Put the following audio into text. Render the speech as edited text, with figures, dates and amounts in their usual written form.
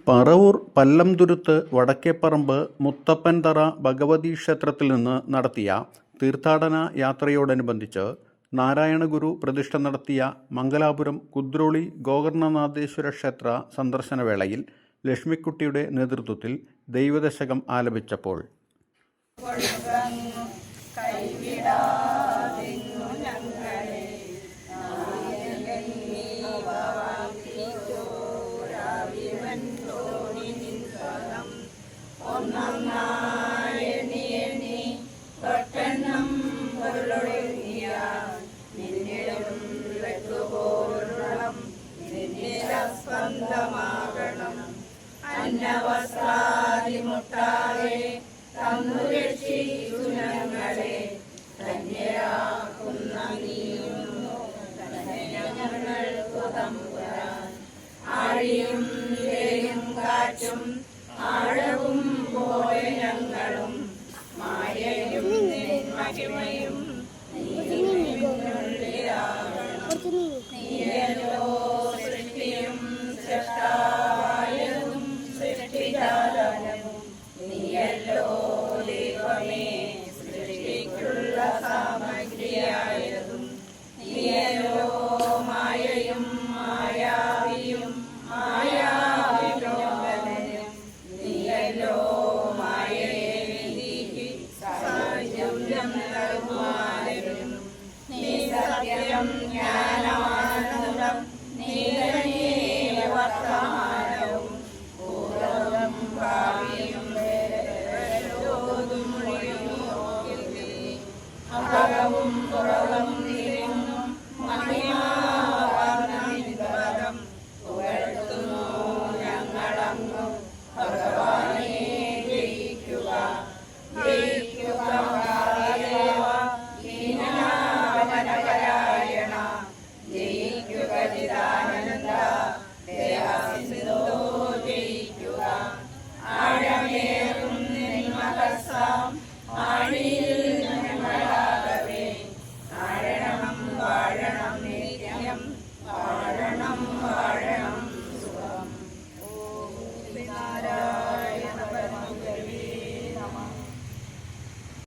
പറവൂർ പല്ലംതുരുത്ത് വടക്കേപ്പറമ്പ് മുത്തപ്പൻതറ ഭഗവതി ക്ഷേത്രത്തിൽ നിന്ന് നടത്തിയ തീർത്ഥാടന യാത്രയോടനുബന്ധിച്ച് നാരായണഗുരു പ്രതിഷ്ഠ നടത്തിയ മംഗലാപുരം കുദ്രോളി ഗോകർണനാഥേശ്വര ക്ഷേത്ര സന്ദർശനവേളയിൽ ലക്ഷ്മിക്കുട്ടിയുടെ നേതൃത്വത്തിൽ ദൈവദശകം ആലപിച്ചപ്പോൾ അന്നവസ്ത്രാദിമുട്ടാതെ തന്നു രക്ഷിച്ചു ഞങ്ങളെ ധന്യരാക്കുന്ന നീയുന്നു തന്നെ ഞങ്ങൾക്കു തമ്പുരാൻ ആഴിയും ഇരയും കാറ്റും